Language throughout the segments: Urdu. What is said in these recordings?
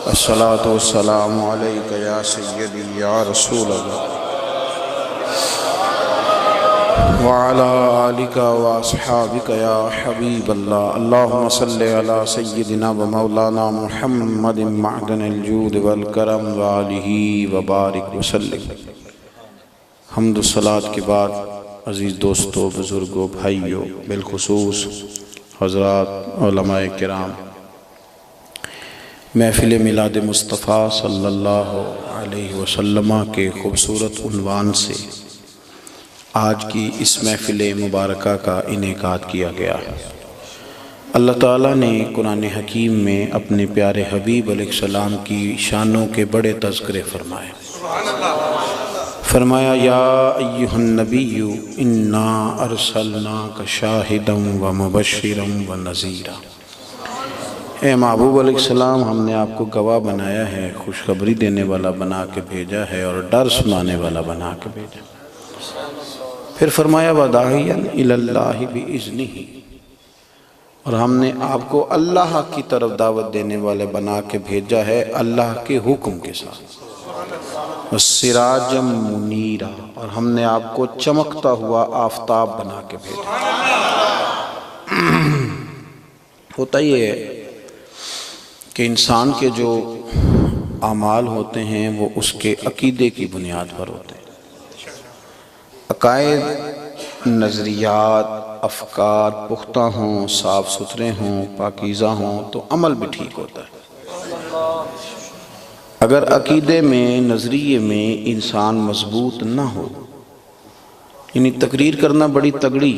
الصلاۃ والسلام علیک یا سیدی یا رسول اللہ وعلی آلک واصحابک یا حبیب اللہ اللہم صلی علی سیدنا و مولانا محمد معدن الجود والکرم وآلہ وبارک وسلم۔ حمد و صلاۃ کے بعد عزیز دوستو، بزرگوں، بھائیوں، بالخصوص حضرات علماء کرام، محفل میلاد مصطفیٰ صلی اللہ علیہ وسلم کے خوبصورت عنوان سے آج کی اس محفل مبارکہ کا انعقاد کیا گیا ہے۔ اللہ تعالیٰ نے قرآن حکیم میں اپنے پیارے حبیب علیہ السلام کی شانوں کے بڑے تذکرے فرمائے۔ فرمایا یا ایہا النبی انا ارسلناک شاہدا ومبشرا ونذیرا۔ اے محبوب علیہ السلام، ہم نے آپ کو گواہ بنایا ہے، خوشخبری دینے والا بنا کے بھیجا ہے اور ڈر سنانے والا بنا کے بھیجا۔ پھر فرمایا وداعیا الی اللہ باذنہ، اور ہم نے آپ کو اللہ کی طرف دعوت دینے والے بنا کے بھیجا ہے اللہ کے حکم کے ساتھ۔ وسراجا منیرا، اور ہم نے آپ کو چمکتا ہوا آفتاب بنا کے بھیجا۔ ہوتا یہ ہے کہ انسان کے جو اعمال ہوتے ہیں وہ اس کے عقیدے کی بنیاد پر ہوتے ہیں۔ عقائد، نظریات، افکار پختہ ہوں، صاف ستھرے ہوں، پاکیزہ ہوں تو عمل بھی ٹھیک ہوتا ہے۔ اگر عقیدے میں، نظریے میں انسان مضبوط نہ ہو، یعنی تقریر کرنا بڑی تگڑی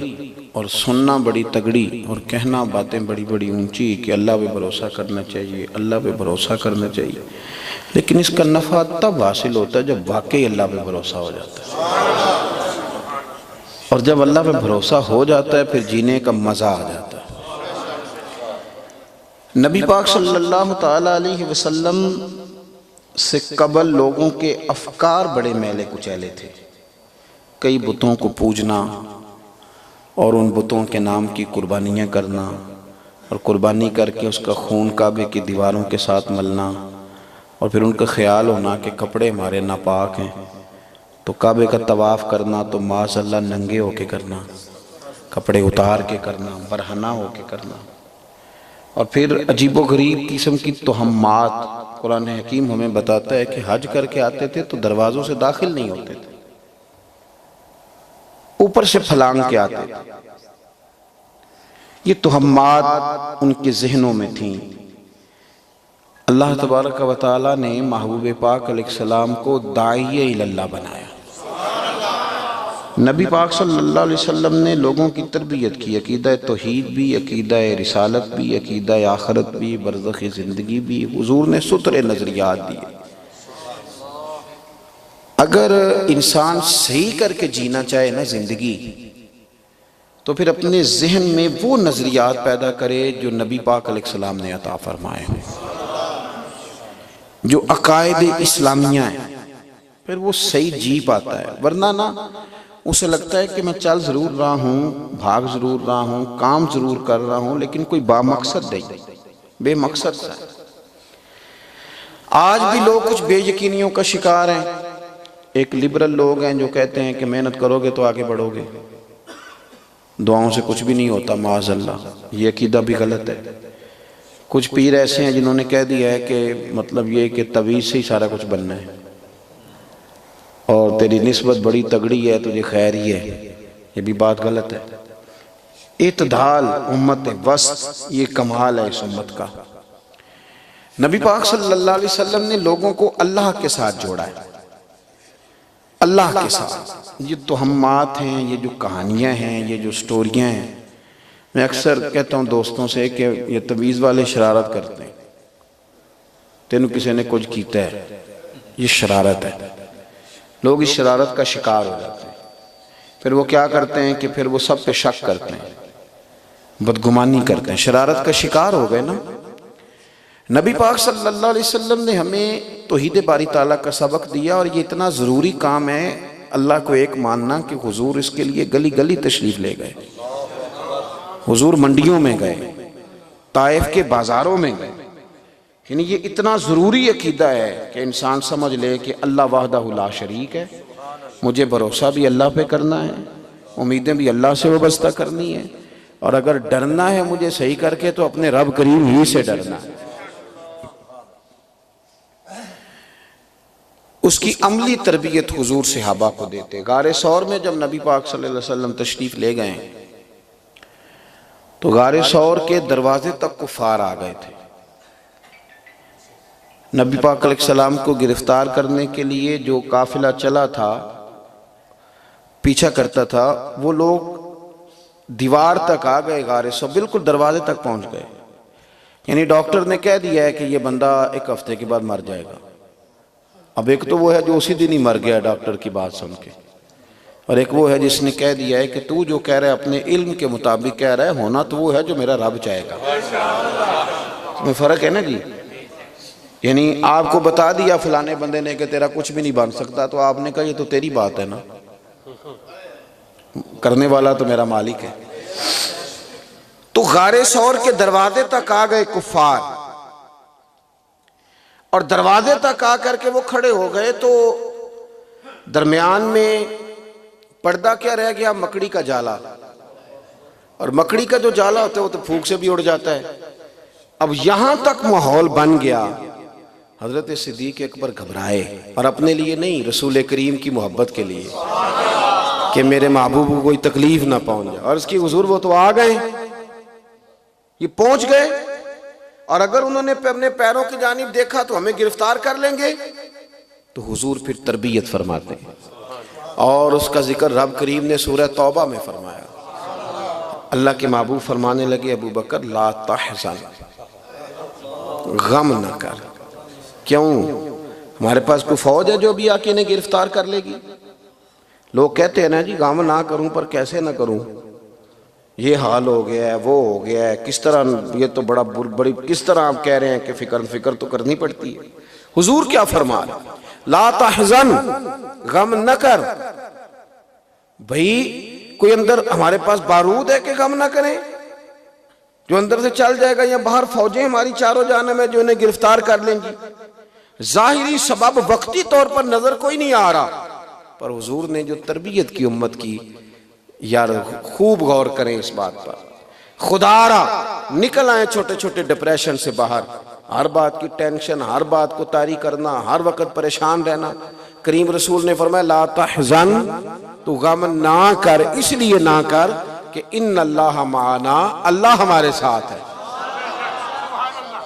اور سننا بڑی تگڑی اور کہنا باتیں بڑی بڑی اونچی کہ اللہ پہ بھروسہ کرنا چاہیے، اللہ پہ بھروسہ کرنا چاہیے، لیکن اس کا نفع تب حاصل ہوتا ہے جب واقعی اللہ پہ بھروسہ ہو جاتا ہے، اور جب اللہ پہ بھروسہ ہو جاتا ہے پھر جینے کا مزہ آ جاتا ہے۔ نبی پاک صلی اللہ تعالیٰ علیہ وسلم سے قبل لوگوں کے افکار بڑے میلے کچیلے تھے۔ کئی بتوں کو پوجنا اور ان بتوں کے نام کی قربانیاں کرنا، اور قربانی کر کے اس کا خون کعبے کی دیواروں کے ساتھ ملنا، اور پھر ان کا خیال ہونا کہ کپڑے ہمارے ناپاک ہیں تو کعبے کا طواف کرنا تو معاذ اللہ ننگے ہو کے کرنا، کپڑے اتار کے کرنا، برہنہ ہو کے کرنا، اور پھر عجیب و غریب قسم کی توہمات۔ قرآن حکیم ہمیں بتاتا ہے کہ حج کر کے آتے تھے تو دروازوں سے داخل نہیں ہوتے تھے، اوپر سے پھلانگ کے آتے تھے۔ یہ توہمات ان کے ذہنوں میں تھیں۔ اللہ تبارک و تعالیٰ نے محبوب پاک علیہ السلام کو داعی الی اللہ بنایا۔ نبی پاک صلی اللہ علیہ وسلم نے لوگوں کی تربیت کی، عقیدہ توحید بھی، عقیدہ رسالت بھی، عقیدہ آخرت بھی، برزخی زندگی بھی۔ حضور نے سترے نظریات دیے۔ اگر انسان صحیح کر کے جینا چاہے نا زندگی، تو پھر اپنے ذہن میں وہ نظریات پیدا کرے جو نبی پاک علیہ السلام نے عطا فرمائے ہیں، جو عقائد اسلامیہ ہیں، پھر وہ صحیح جی پاتا ہے۔ ورنہ نا اسے لگتا ہے کہ میں چل ضرور رہا ہوں، بھاگ ضرور رہا ہوں، کام ضرور کر رہا ہوں، لیکن کوئی بامقصد نہیں، بے مقصد سا ہے۔ آج بھی لوگ کچھ بے یقینیوں کا شکار ہیں۔ ایک لبرل لوگ ہیں جو کہتے ہیں کہ محنت کرو گے تو آگے بڑھو گے، دعاؤں سے کچھ بھی نہیں ہوتا، معاذ اللہ۔ یہ عقیدہ بھی غلط ہے۔ کچھ پیر ایسے ہیں جنہوں نے کہہ دیا ہے کہ مطلب یہ کہ تعویذ سے ہی سارا کچھ بننا ہے، اور تیری نسبت بڑی تگڑی ہے، تجھے خیر ہی ہے۔ یہ بھی بات غلط ہے۔ اعتدال، امت وسط، یہ کمال ہے اس امت کا۔ نبی پاک صلی اللہ علیہ وسلم نے لوگوں کو اللہ کے ساتھ جوڑا ہے، اللہ کے ساتھ۔ یہ توہمات ہیں، یہ جو کہانیاں ہیں، یہ جو سٹوریاں ہیں، میں اکثر کہتا ہوں دوستوں سے کہ یہ تعویذ والے شرارت کرتے ہیں۔ تینوں کسی نے کچھ کیتا ہے، یہ شرارت ہے۔ لوگ اس شرارت کا شکار ہو جاتے ہیں، پھر وہ کیا کرتے ہیں کہ پھر وہ سب پہ شک کرتے ہیں، بدگمانی کرتے ہیں، شرارت کا شکار ہو گئے نا۔ نبی پاک صلی اللہ علیہ وسلم نے ہمیں توحید باری تعالیٰ کا سبق دیا، اور یہ اتنا ضروری کام ہے اللہ کو ایک ماننا کہ حضور اس کے لیے گلی گلی تشریف لے گئے، حضور منڈیوں میں گئے، طائف کے بازاروں میں گئے، یعنی یہ اتنا ضروری عقیدہ ہے کہ انسان سمجھ لے کہ اللہ وحدہ لا شریک ہے، مجھے بھروسہ بھی اللہ پہ کرنا ہے، امیدیں بھی اللہ سے وابستہ کرنی ہے، اور اگر ڈرنا ہے مجھے صحیح کر کے تو اپنے رب کریم ہی سے ڈرنا ہے۔ اس کی عملی تربیت حضور صحابہ کو دیتے۔ غار ثور میں جب نبی پاک صلی اللہ علیہ وسلم تشریف لے گئے تو غار ثور کے دروازے تک کفار آ گئے تھے۔ نبی پاک علیہ السلام کو گرفتار کرنے کے لیے جو قافلہ چلا تھا، پیچھا کرتا تھا، وہ لوگ دیوار تک آ گئے، غار ثور بالکل دروازے تک پہنچ گئے۔ یعنی ڈاکٹر نے کہہ دیا ہے کہ یہ بندہ 1 ہفتے کے بعد مر جائے گا۔ اب ایک تو وہ ہے جو اسی دن ہی مر گیا ڈاکٹر کی بات سن کے، اور ایک وہ ہے جس نے کہہ دیا ہے کہ تو جو کہہ رہا ہے اپنے علم کے مطابق کہہ رہا ہے، ہونا تو وہ ہے جو میرا رب چاہے گا۔ اس میں فرق ہے نا جی۔ یعنی آپ کو بتا دیا فلانے بندے نے کہ تیرا کچھ بھی نہیں بن سکتا، تو آپ نے کہا یہ تو تیری بات ہے نا، کرنے والا تو میرا مالک ہے۔ تو غار ثور کے دروازے تک آ گئے کفار، اور دروازے تک آ کر کے وہ کھڑے ہو گئے، تو درمیان میں پردہ کیا رہ گیا؟ مکڑی کا جالا، اور مکڑی کا جو جالا ہوتا ہے وہ تو پھونک سے بھی اڑ جاتا ہے۔ اب یہاں تک ماحول بن گیا، حضرت صدیق اکبر گھبرائے، اور اپنے لیے نہیں، رسول کریم کی محبت کے لیے کہ میرے محبوب کو کوئی تکلیف نہ پہنچ جائے۔ اور اس کی حضور وہ تو آ گئے، یہ پہنچ گئے، اور اگر انہوں نے اپنے پیروں کی جانب دیکھا تو ہمیں گرفتار کر لیں گے۔ تو حضور پھر تربیت فرماتے ہیں، اور اس کا ذکر رب کریم نے سورہ توبہ میں فرمایا۔ اللہ کے محبوب فرمانے لگے، ابو بکر لا تحزن، غم نہ کر۔ کیوں؟ ہمارے پاس کوئی فوج ہے جو بھی آ کے انہیں گرفتار کر لے گی؟ لوگ کہتے ہیں نا جی غم نہ کروں، پر کیسے نہ کروں، یہ حال ہو گیا ہے، وہ ہو گیا ہے، کس طرح، یہ تو بڑی کس طرح آپ کہہ رہے ہیں کہ فکر تو کرنی پڑتی ہے۔ حضور کیا فرما رہے؟ لا تحزن، غم نہ کر۔ بھئی کوئی اندر ہمارے پاس بارود ہے کہ غم نہ کریں، جو اندر سے چل جائے گا، یا باہر فوجیں ہماری چاروں جانب میں جو انہیں گرفتار کر لیں گی؟ ظاہری سبب وقتی طور پر نظر کوئی نہیں آ رہا، پر حضور نے جو تربیت کی امت کی، یار خوب غور کریں اس بات پر۔ خدا را نکل آئیں چھوٹے چھوٹے ڈپریشن سے باہر، ہر بات کی ٹینشن، ہر بات کو طاری کرنا، ہر وقت پریشان رہنا۔ کریم رسول نے فرمایا لا تحزن، تو غم نہ کر، اس لیے نہ کر کہ ان اللہ معنا، اللہ ہمارے ساتھ ہے۔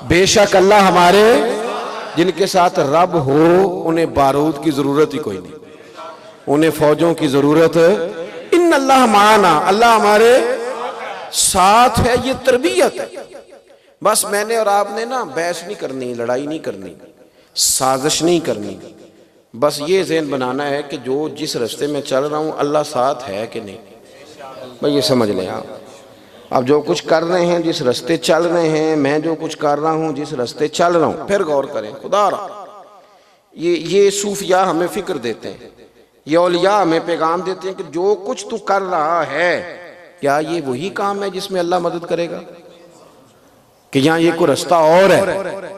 بے شک اللہ ہمارے، جن کے ساتھ رب ہو انہیں بارود کی ضرورت ہی کوئی نہیں، انہیں فوجوں کی ضرورت ہے۔ ان اللہ معنا، اللہ ہمارے ساتھ ہے، یہ تربیت ہے۔ بس میں نے اور آپ نے نا بحث نہیں کرنی، لڑائی نہیں کرنی، سازش نہیں کرنی، بس یہ ذہن بنانا ہے کہ جو جس رستے میں چل رہا ہوں اللہ ساتھ ہے کہ نہیں، بھئی یہ سمجھ لیں آپ جو کچھ کر رہے ہیں، جس رستے چل رہے ہیں، میں جو کچھ کر رہا ہوں جس رستے چل رہا ہوں، پھر غور کریں۔ خدا را یہ صوفیاء ہمیں فکر دیتے ہیں، یہ اولیاء ہمیں پیغام دیتے ہیں کہ جو کچھ تو کر رہا ہے، کیا یہ وہی کام ہے جس میں اللہ مدد کرے گا؟ کہ یہاں یہ کوئی رستہ اور ہے،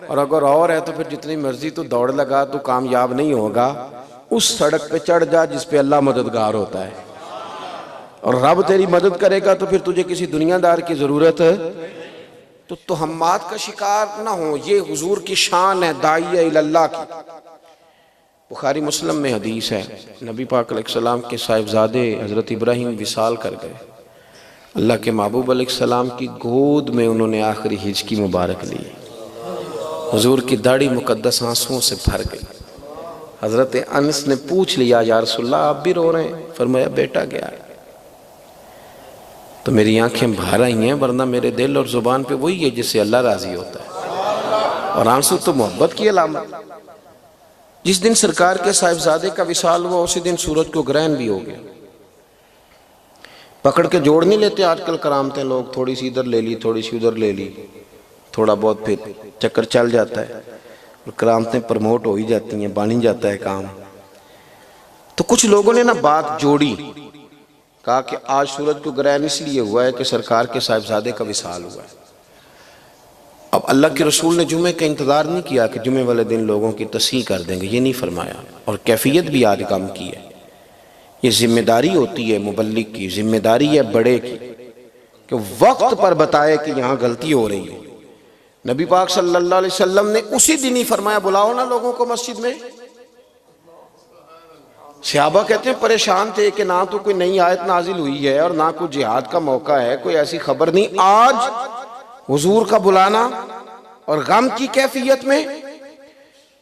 اور اگر اور ہے تو پھر جتنی مرضی تو دوڑ لگا تو کامیاب نہیں ہوگا۔ اس سڑک پہ چڑھ جا جس پہ اللہ مددگار ہوتا ہے، اور رب تیری مدد کرے گا، تو پھر تجھے کسی دنیا دار کی ضرورت ہے تو تہمات کا شکار نہ ہو۔ یہ حضور کی شان ہے، داعیہ اللہ کی۔ بخاری مسلم میں حدیث ہے، نبی پاک علیہ السلام کے صاحبزادے حضرت ابراہیم وصال کر گئے، اللہ کے محبوب علیہ السلام کی گود میں انہوں نے آخری ہجکی مبارک لی، حضور کی داڑھی مقدس آنسوں سے بھر گئی۔ حضرت انس نے پوچھ لیا یا رسول اللہ آپ بھی رو رہے ہیں؟ فرمایا بیٹا گیا ہے تو میری آنکھیں بھر آئی ہیں، ورنہ میرے دل اور زبان پہ وہی ہے جس سے اللہ راضی ہوتا ہے، اور آنسو تو محبت کی علامت۔ جس دن سرکار کے صاحبزادے کا وصال ہوا اسی دن سورج کو گرہن بھی ہو گیا۔ پکڑ کے جوڑ نہیں لیتے آج کل کرامتیں لوگ، تھوڑی سی ادھر لے لی، تھوڑی سی ادھر لے لی، تھوڑا بہت پھر چکر چل جاتا ہے، اور کرامتیں پرموٹ ہو ہی جاتی ہیں، بانی جاتا ہے کام۔ تو کچھ لوگوں نے نا بات جوڑی، کہا کہ آج سورج کو گرہن اس لیے ہوا ہے کہ سرکار کے صاحبزادے کا وصال ہوا ہے۔ اب اللہ کے رسول نے جمعے کا انتظار نہیں کیا کہ جمعے والے دن لوگوں کی تصحیح کر دیں گے، یہ نہیں فرمایا، اور کیفیت بھی آج کام کی ہے۔ یہ ذمہ داری ہوتی ہے مبلغ کی، ذمہ داری ہے بڑے کی کہ وقت پر بتائے کہ یہاں غلطی ہو رہی ہے۔ نبی پاک صلی اللہ علیہ وسلم نے اسی دن ہی فرمایا بلاؤ نا لوگوں کو مسجد میں۔ صحابہ کہتے ہیں پریشان تھے کہ نہ تو کوئی نئی آیت نازل ہوئی ہے اور نہ کوئی جہاد کا موقع ہے، کوئی ایسی خبر نہیں، آج حضور کا بلانا اور غم کی کیفیت میں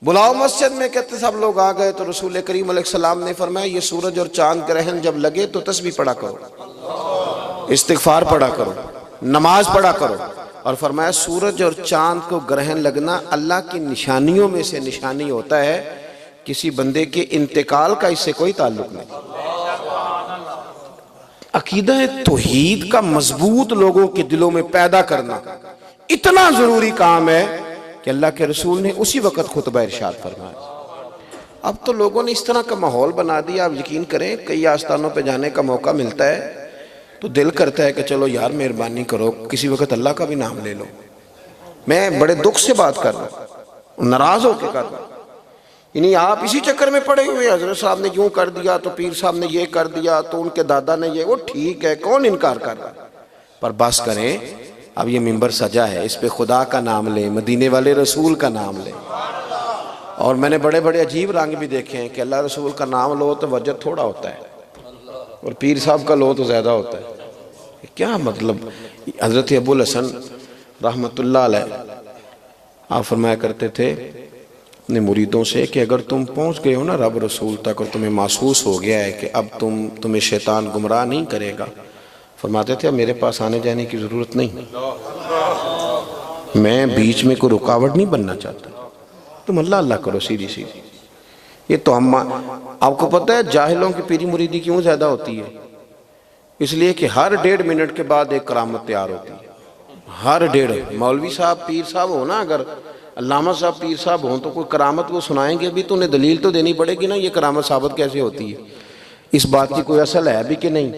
بلاؤ مسجد میں۔ کہتے سب لوگ آ گئے تو رسول کریم علیہ السلام نے فرمایا یہ سورج اور چاند گرہن جب لگے تو تسبیح پڑھا کرو، استغفار پڑھا کرو، نماز پڑھا کرو، اور فرمایا سورج اور چاند کو گرہن لگنا اللہ کی نشانیوں میں سے نشانی ہوتا ہے، کسی بندے کے انتقال کا اس سے کوئی تعلق نہیں۔ عقیدہ توحید کا مضبوط لوگوں کے دلوں میں پیدا کرنا اتنا ضروری کام ہے کہ اللہ کے رسول نے اسی وقت خطبہ ارشاد فرمایا۔ اب تو لوگوں نے اس طرح کا ماحول بنا دیا، آپ یقین کریں کئی آستانوں پہ جانے کا موقع ملتا ہے تو دل کرتا ہے کہ چلو یار مہربانی کرو کسی وقت اللہ کا بھی نام لے لو۔ میں بڑے دکھ سے بات کر رہا ہوں، ناراض ہو کے کر رہا ہوں، یعنی آپ اسی چکر میں پڑے ہوئے، حضرت صاحب نے یوں کر دیا تو پیر صاحب نے یہ کر دیا تو ان کے دادا نے یہ، وہ ٹھیک ہے کون انکار کر رہا، پر بس کریں اب یہ ممبر سجا ہے، اس پہ خدا کا نام لیں، مدینے والے رسول کا نام لیں۔ اور میں نے بڑے بڑے عجیب رنگ بھی دیکھے ہیں کہ اللہ رسول کا نام لو تو وجد تھوڑا ہوتا ہے اور پیر صاحب کا لو تو زیادہ ہوتا ہے۔ کیا مطلب؟ حضرت ابو الحسن رحمت اللہ علیہ آپ فرمایا کرتے تھے اپنے مریدوں سے کہ اگر تم پہنچ گئے ہو نا رب رسول تک اور تمہیں محسوس ہو گیا ہے کہ اب تمہیں شیطان گمراہ نہیں کرے گا، فرماتے تھے اب میرے پاس آنے جانے کی ضرورت نہیں، میں بیچ میں کوئی رکاوٹ نہیں بننا چاہتا، تم اللہ اللہ کرو سیدھی سیدھی۔ یہ تو ہم آپ کو پتہ ہے جاہلوں کی پیری مریدی کیوں زیادہ ہوتی ہے؟ اس لیے کہ ہر 1.5 منٹ کے بعد ایک کرامت تیار ہوتی ہے، ہر 1.5۔ مولوی صاحب پیر صاحب ہو نا، اگر علامہ صاحب پیر صاحب ہوں تو کوئی کرامت وہ سنائیں گے بھی تو انہیں دلیل تو دینی پڑے گی نا، یہ کرامت ثابت کیسے ہوتی ہے، اس بات کی کوئی اصل ہے بھی کہ نہیں؟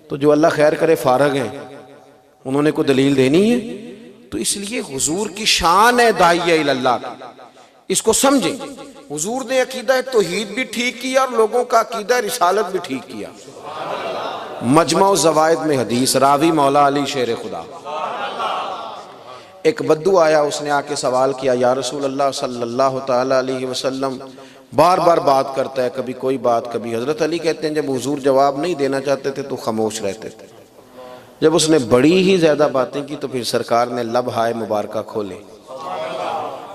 تو جو اللہ خیر کرے فارغ ہیں انہوں نے کوئی دلیل دینی ہے؟ تو اس لیے حضور کی شان ہے داعیہ اللہ کی، اس کو سمجھیں۔ حضور نے عقیدہ توحید بھی ٹھیک کیا اور لوگوں کا عقیدہ رسالت بھی ٹھیک کیا۔ مجمع الزوائد میں حدیث، راوی مولا علی شیر خدا، ایک بدو آیا، اس نے آ کے سوال کیا یا رسول اللہ صلی اللہ تعالیٰ علیہ وسلم بار بار بات کرتا ہے، کبھی کوئی بات کبھی۔ حضرت علی کہتے ہیں جب حضور جواب نہیں دینا چاہتے تھے تو خاموش رہتے تھے، جب اس نے بڑی ہی زیادہ باتیں کی تو پھر سرکار نے لب ہائے مبارکہ کھولے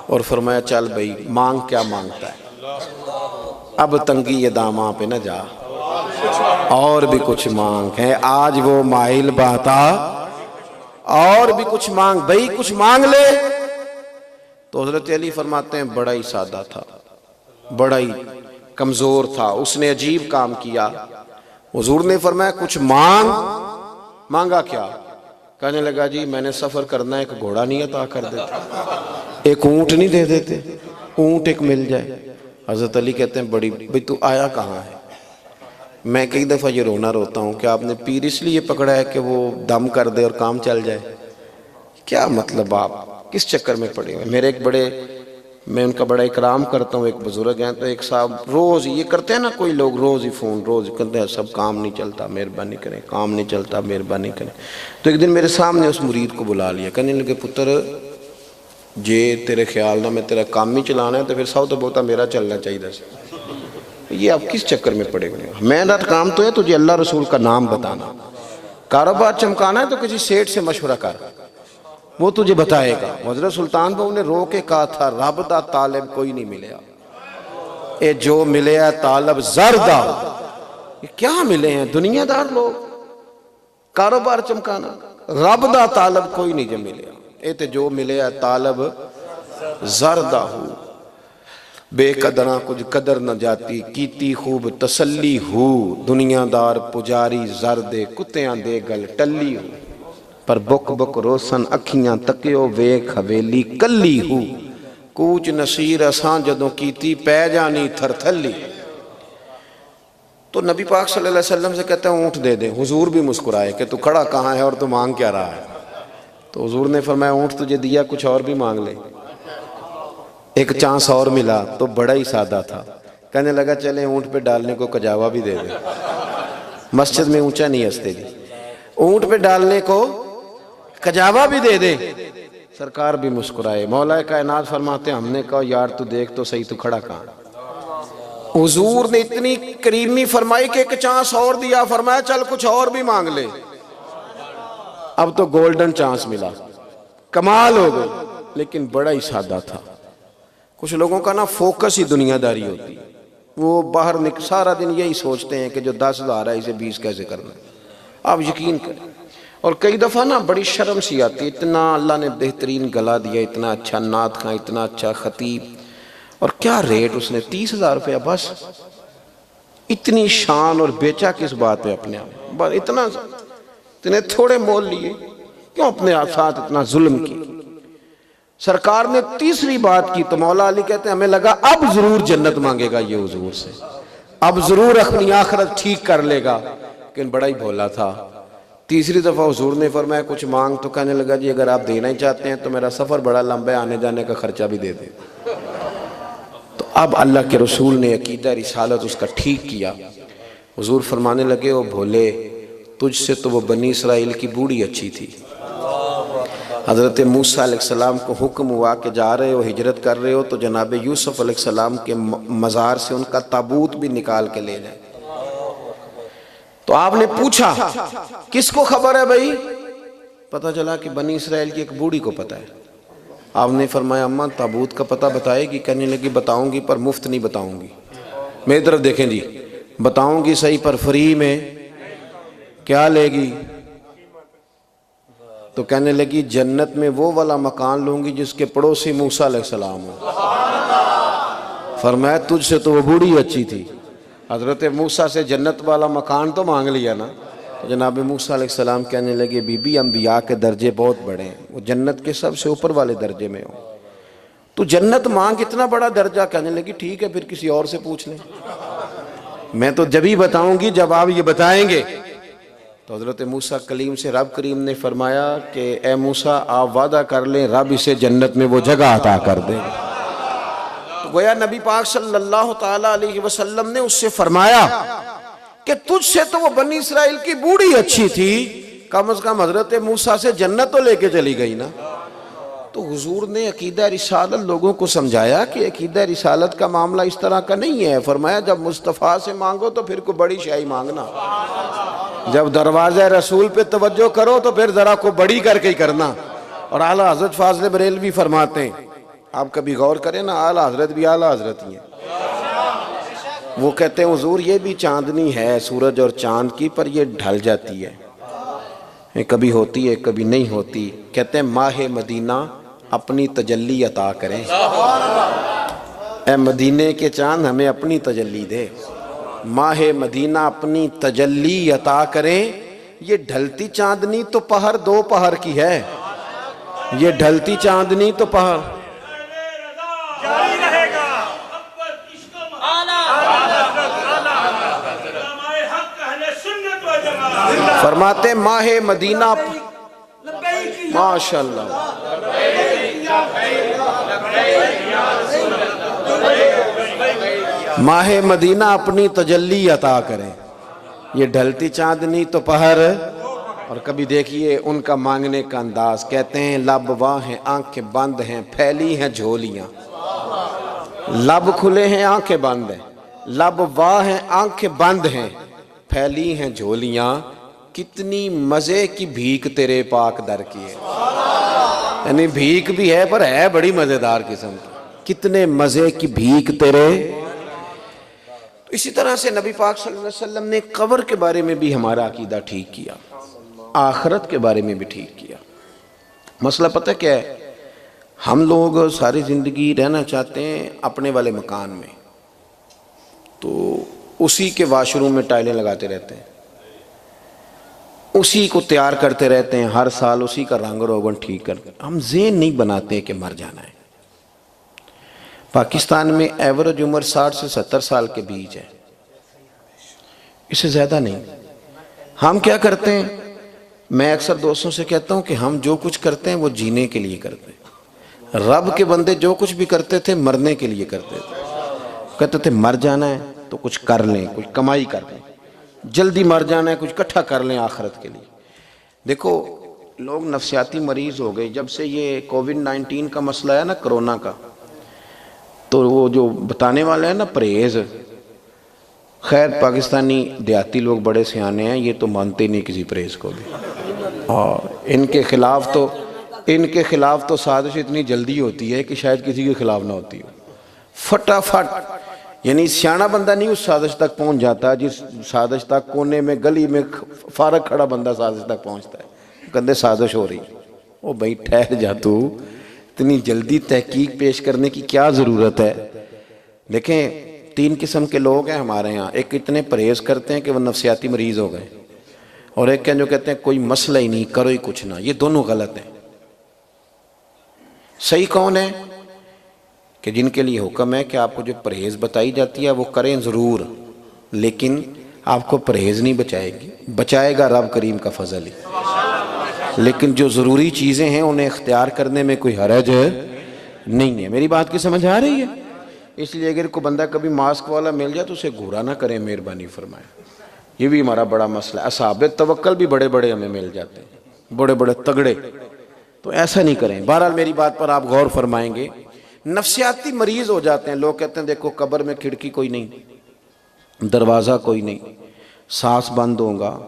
اور فرمایا چل بھئی مانگ کیا مانگتا ہے، اب تنگی یہ داماں پہ نہ جا، اور بھی کچھ مانگ ہے، آج وہ مائل بہتا اور بھی کچھ مانگ، بھئی کچھ مانگ لے۔ تو حضرت علی فرماتے ہیں بڑا ہی سادہ تھا، بڑا ہی کمزور تھا، اس نے عجیب کام کیا۔ حضور نے فرمایا کچھ مانگ۔ مانگا کیا؟ کہنے لگا جی میں نے سفر کرنا ہے، ایک گھوڑا نہیں عطا کر دیتے، ایک اونٹ نہیں دے دیتے، اونٹ ایک مل جائے۔ حضرت علی کہتے ہیں بڑی بھئی تو آیا کہاں ہے؟ میں کئی دفعہ یہ رونا روتا ہوں کہ آپ نے پیر اس لیے پکڑا ہے کہ وہ دم کر دے اور کام چل جائے، کیا مطلب آپ کس چکر میں پڑے ہوئے؟ میرے ایک بڑے، میں ان کا بڑا اکرام کرتا ہوں، ایک بزرگ ہیں، تو ایک صاحب روز یہ کرتے ہیں نا، کوئی لوگ روز ہی فون روز کرتے ہیں سب کام نہیں چلتا مہربانی کریں، کام نہیں چلتا مہربانی کریں۔ تو ایک دن میرے سامنے اس مرید کو بلا لیا، کہنے لگے پتر جے تیرے خیال نہ میں تیرا کام ہی چلانا ہے تو پھر سو تو بہتا میرا چلنا چاہیے تھا، یہ آپ کس چکر میں پڑے ہوئے؟ میرا کام تو ہے تجھے اللہ رسول کا نام بتانا، کاروبار چمکانا ہے تو کسی سیٹ سے مشورہ کر، وہ تجھے بتائے گا۔ حضرت سلطان بہو نے رو کے کہا تھا رب دا طالب کوئی نہیں ملیا، اے جو ملے ہے طالب زردہ۔ یہ کیا ملے ہیں دنیا دار لوگ، کاروبار چمکانا، رب دا طالب کوئی نہیں جو ملیا، اے تے جو ملے ہے طالب زردہ ہو۔ بے قدراں کچھ قدر نہ جاتی، کیتی خوب تسلی ہو، دنیا دار پجاری زردے کتیاں دے گل ٹلی ہو، پر بک بک روسن اکھیاں تکیو ویکھ حویلی کلی ہو، کوچ نصیر اساں جدوں کیتی پہ جانی تھر تھلی۔ تو نبی پاک صلی اللہ علیہ وسلم سے کہتے ہیں اونٹ دے دے، حضور بھی مسکرائے کہ تو کھڑا کہاں ہے اور تو مانگ کیا رہا ہے؟ تو حضور نے فرمایا اونٹ تجھے دیا، کچھ اور بھی مانگ لے۔ ایک چانس اور ملا تو بڑا ہی سادہ تھا، کہنے لگا چلے اونٹ پہ ڈالنے کو کجاوا بھی دے دے۔ مسجد میں اونچا نہیں ہنستے جی، اونٹ پہ ڈالنے کو کجاوا بھی دے دے۔ سرکار بھی مسکرائے۔ مولا کائنات فرماتے ہیں ہم نے کہا یار تو دیکھ تو صحیح، تو کھڑا کہاں؟ حضور نے اتنی کریمی فرمائی کہ ایک چانس اور دیا، فرمایا چل کچھ اور بھی مانگ لے۔ اب تو گولڈن چانس ملا، کمال ہو گئی، لیکن بڑا ہی سادہ تھا۔ کچھ لوگوں کا نا فوکس ہی دنیا داری ہوتی ہے، وہ باہر سارا دن یہی سوچتے ہیں کہ جو 10,000 ہے اسے 20 کیسے کرنا ہے۔ آپ یقین کریں، اور کئی دفعہ نا بڑی شرم سی آتی ہے، اتنا اللہ نے بہترین گلا دیا، اتنا اچھا نعت خواں، اتنا اچھا خطیب، اور کیا ریٹ اس نے 30,000 روپیہ بس، اتنی شان، اور بیچا کس بات پہ اپنے آپ، بس اتنے تھوڑے مول لیے، کیوں اپنے ساتھ اتنا ظلم کی؟ سرکار نے تیسری بات کی تو مولا علی کہتے ہیں ہمیں لگا اب ضرور جنت مانگے گا یہ حضور سے، اب ضرور اپنی آخرت ٹھیک کر لے گا، لیکن بڑا ہی بھولا تھا۔ تیسری دفعہ حضور نے فرمایا کچھ مانگ، تو کہنے لگا جی اگر آپ دینا ہی چاہتے ہیں تو میرا سفر بڑا لمبا ہے، آنے جانے کا خرچہ بھی دے دیں۔ تو اب اللہ کے رسول نے عقیدہ رسالت اس کا ٹھیک کیا۔ حضور فرمانے لگے او بھولے، تجھ سے تو وہ بنی اسرائیل کی بوڑھی اچھی تھی۔ حضرت موسیٰ علیہ السلام کو حکم ہوا کہ جا رہے ہو، ہجرت کر رہے ہو تو جناب یوسف علیہ السلام کے مزار سے ان کا تابوت بھی نکال کے لے جائیں۔ تو آپ نے پوچھا کس کو خبر ہے بھائی؟ پتہ چلا کہ بنی اسرائیل کی ایک بوڑھی کو پتہ ہے۔ آپ نے فرمایا اماں تابوت کا پتہ بتائے گی؟ کہنے لگی بتاؤں گی پر مفت نہیں بتاؤں گی۔ میری طرف دیکھیں جی، بتاؤں گی صحیح پر فری میں کیا لے گی؟ تو کہنے لگی جنت میں وہ والا مکان لوں گی جس کے پڑوسی موسیٰ علیہ السلام ہو۔ فرمایا تجھ سے تو وہ بوڑھی اچھی تھی، حضرت موسیٰ سے جنت والا مکان تو مانگ لیا نا۔ جناب موسیٰ علیہ السلام کہنے لگے بی بی انبیاء کے درجے بہت بڑے ہیں، وہ جنت کے سب سے اوپر والے درجے میں ہو، تو جنت مانگ اتنا بڑا درجہ؟ کہنے لگی ٹھیک ہے پھر کسی اور سے پوچھ لیں، میں تو جب ہی بتاؤں گی جب آپ یہ بتائیں گے۔ تو حضرت موسیٰ کلیم سے رب کریم نے فرمایا کہ اے موسیٰ آپ وعدہ کر لیں رب اسے جنت میں وہ جگہ عطا کر دے گا۔ تو گویا نبی پاک صلی اللہ تعالیٰ علیہ وسلم نے اس سے فرمایا کہ تجھ سے تو وہ بنی اسرائیل کی بوڑھی اچھی تھی، کم از کم حضرت موسیٰ سے جنت تو لے کے چلی گئی نا۔ تو حضور نے عقیدہ رسالت لوگوں کو سمجھایا کہ عقیدہ رسالت کا معاملہ اس طرح کا نہیں ہے۔ فرمایا جب مصطفیٰ سے مانگو تو پھر کوئی بڑی شاہی مانگنا، جب دروازہ رسول پہ توجہ کرو تو پھر ذرا کو بڑی کر کے ہی کرنا۔ اور اعلیٰ حضرت فاضل بریلوی فرماتے ہیں، آپ کبھی غور کریں نا، اعلیٰ حضرت بھی اعلیٰ حضرت ہی ہیں، وہ کہتے ہیں حضور یہ بھی چاندنی ہے سورج اور چاند کی، پر یہ ڈھل جاتی ہے، کبھی ہوتی ہے کبھی نہیں ہوتی۔ کہتے ہیں ماہ مدینہ اپنی تجلی عطا کریں، اے مدینے کے چاند ہمیں اپنی تجلی دے، ماہ مدینہ اپنی تجلی عطا کریں۔ یہ ڈھلتی چاندنی تو پہر دو پہر کی ہے، یہ ڈھلتی چاندنی تو پہر فرماتے ماہ مدینہ، ماشاءاللہ ماہ مدینہ اپنی تجلی عطا کریں، یہ ڈھلتی چاندنی تو پہر۔ اور کبھی دیکھیے ان کا مانگنے کا انداز، کہتے ہیں لب واہ ہیں آنکھیں بند ہیں پھیلی ہیں جھولیاں، لب کھلے ہیں آنکھیں بند ہیں، لب واہ ہیں آنکھیں بند ہیں پھیلی ہیں جھولیاں، کتنی مزے کی بھیک تیرے پاک در کی ہے۔ یعنی بھیک بھی ہے پر ہے بڑی مزیدار قسم کی، کتنے مزے کی بھیک تیرے۔ تو اسی طرح سے نبی پاک صلی اللہ علیہ وسلم نے قبر کے بارے میں بھی ہمارا عقیدہ ٹھیک کیا، آخرت کے بارے میں بھی ٹھیک کیا۔ مسئلہ پتہ کیا ہے، ہم لوگ ساری زندگی رہنا چاہتے ہیں اپنے والے مکان میں، تو اسی کے واش روم میں ٹائلیں لگاتے رہتے ہیں، اسی کو تیار کرتے رہتے ہیں، ہر سال اسی کا رنگ روغن ٹھیک کرتے ہیں۔ ہم ذہن نہیں بناتے کہ مر جانا ہے۔ پاکستان میں ایوریج عمر 60 سے 70 سال کے بیچ ہے، اس سے زیادہ نہیں۔ ہم کیا کرتے ہیں، میں اکثر دوستوں سے کہتا ہوں کہ ہم جو کچھ کرتے ہیں وہ جینے کے لیے کرتے ہیں، رب کے بندے جو کچھ بھی کرتے تھے مرنے کے لیے کرتے تھے، کہتے تھے مر جانا ہے تو کچھ کر لیں، کچھ کمائی کر لیں، جلدی مر جانا ہے کچھ اکٹھا کر لیں آخرت کے لیے۔ دیکھو لوگ نفسیاتی مریض ہو گئے جب سے یہ کووڈ-19 کا مسئلہ ہے نا، کرونا کا، تو وہ جو بتانے والے ہیں نا پرہیز، خیر پاکستانی دیہاتی لوگ بڑے سیانے ہیں، یہ تو مانتے نہیں کسی پرہیز کو بھی، اور ان کے خلاف تو سازش اتنی جلدی ہوتی ہے کہ شاید کسی کے خلاف نہ ہوتی ہو، فٹافٹ، یعنی سیانا بندہ نہیں اس سازش تک پہنچ جاتا جس سازش تک کونے میں گلی میں فارغ کھڑا بندہ سازش تک پہنچتا ہے، کندھے سازش ہو رہی، او بھائی ٹھہر جا، تو اتنی جلدی تحقیق پیش کرنے کی کیا ضرورت ہے؟ دیکھیں 3 قسم کے لوگ ہیں ہمارے ہاں، ایک اتنے پرہیز کرتے ہیں کہ وہ نفسیاتی مریض ہو گئے، اور ایک ہیں جو کہتے ہیں کوئی مسئلہ ہی نہیں، کرو ہی کچھ نہ۔ یہ دونوں غلط ہیں۔ صحیح کون ہے؟ کہ جن کے لیے حکم ہے کہ آپ کو جو پرہیز بتائی جاتی ہے وہ کریں ضرور، لیکن آپ کو پرہیز نہیں بچائے گی، بچائے گا رب کریم کا فضل ہی، لیکن جو ضروری چیزیں ہیں انہیں اختیار کرنے میں کوئی حرج نہیں ہے۔ میری بات کی سمجھ آ رہی ہے؟ اس لیے اگر کوئی بندہ کبھی ماسک والا مل جائے تو اسے گھورا نہ کریں، مہربانی فرمائیں۔ یہ بھی ہمارا بڑا مسئلہ ہے، اصحاب توکل بھی بڑے بڑے ہمیں مل جاتے ہیں، بڑے بڑے تگڑے، تو ایسا نہیں کریں۔ بہرحال میری بات پر آپ غور فرمائیں گے، نفسیاتی مریض ہو جاتے ہیں لوگ، کہتے ہیں دیکھو قبر میں کھڑکی کوئی نہیں، دروازہ کوئی نہیں، سانس بند ہوگا